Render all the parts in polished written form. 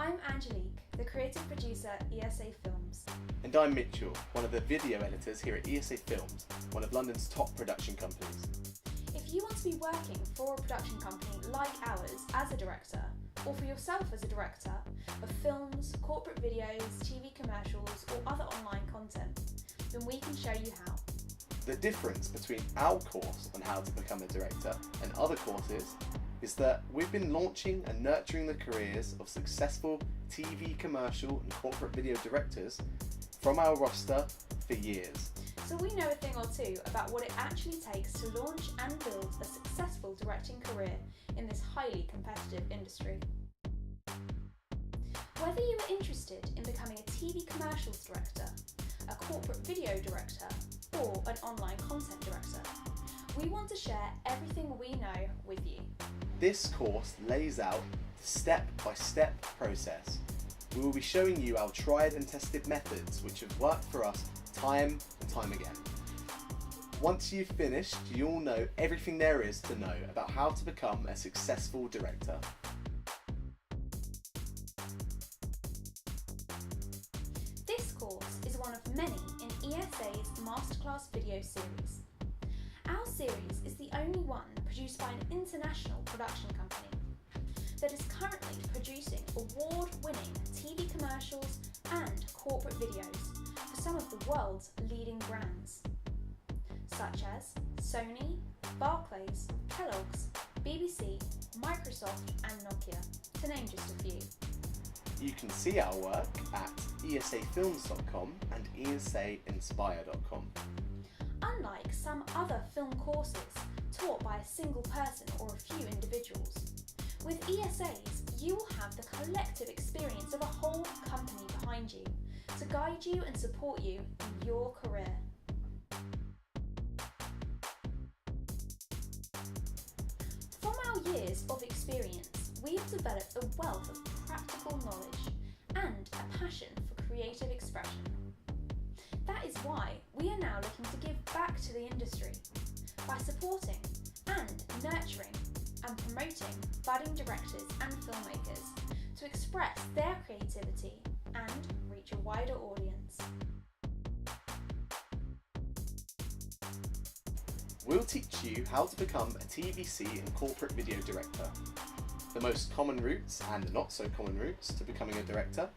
I'm Angelique, the creative producer at ESA Films. And I'm Mitchell, one of the video editors here at ESA Films, one of London's top production companies. If you want to be working for a production company like ours as a director, or for yourself as a director of films, corporate videos, TV commercials, or other online content, then we can show you how. The difference between our course on how to become a director and other courses is that we've been launching and nurturing the careers of successful TV, commercial and corporate video directors from our roster for years. So we know a thing or two about what it actually takes to launch and build a successful directing career in this highly competitive industry. Whether you are interested in becoming a TV commercials director, a corporate video director, or an online content director, we want to share everything we know with you. This course lays out the step-by-step process. We will be showing you our tried and tested methods which have worked for us time and time again. Once you've finished, you'll know everything there is to know about how to become a successful director. This course is one of many in ESA's Masterclass video series. Our series is the only one produced by an international production company that is currently producing award-winning TV commercials and corporate videos for some of the world's leading brands, such as Sony, Barclays, Kellogg's, BBC, Microsoft and Nokia, to name just a few. You can see our work at esafilms.com and esainspire.com. Unlike some other film courses taught by a single person or a few individuals, with ESAs you will have the collective experience of a whole company behind you to guide you and support you in your career. From our years of experience, we've developed a wealth of practical knowledge and a passion for creative expression. That is why we are now looking to give back to the industry by supporting and nurturing and promoting budding directors and filmmakers to express their creativity and reach a wider audience. We'll teach you how to become a TVC and corporate video director, the most common routes and the not so common routes to becoming a director,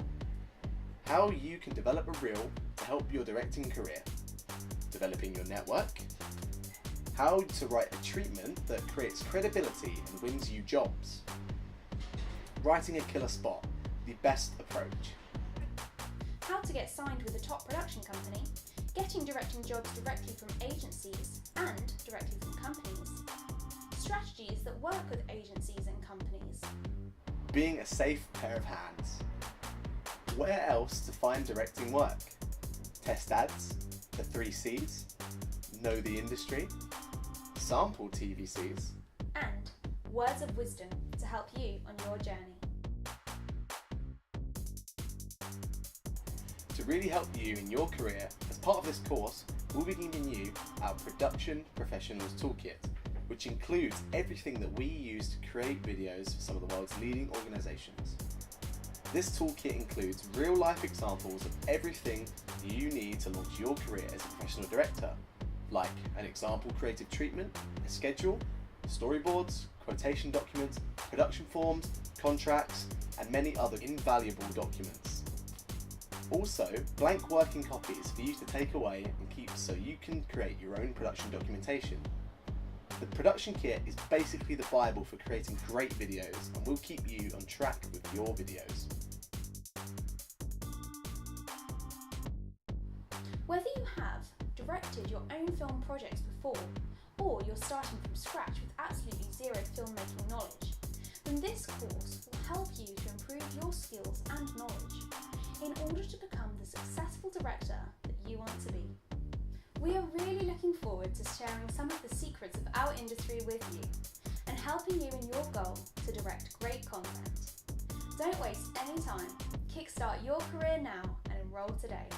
how you can develop a reel to help your directing career, developing your network, how to write a treatment that creates credibility and wins you jobs, writing a killer spot, the best approach, how to get signed with a top production company, getting directing jobs directly from agencies and directly from companies, strategies that work with agencies and companies, being a safe pair of hands, where else to find directing work, test ads, the 3 C's, know the industry, sample TVCs, and words of wisdom to help you on your journey. To really help you in your career, as part of this course, we'll be giving you our Production Professionals Toolkit, which includes everything that we use to create videos for some of the world's leading organisations. This toolkit includes real-life examples of everything you need to launch your career as a professional director, like an example creative treatment, a schedule, storyboards, quotation documents, production forms, contracts, and many other invaluable documents. Also, blank working copies for you to take away and keep so you can create your own production documentation. The production kit is basically the Bible for creating great videos and will keep you on track with your videos. Whether you have directed your own film projects before, or you're starting from scratch with absolutely zero filmmaking knowledge, then this course will help you to improve your skills and knowledge in order to become the successful director that you want to be. We are really looking forward to sharing some of the secrets of our industry with you and helping you in your goal to direct great content. Don't waste any time. Kickstart your career now and enroll today.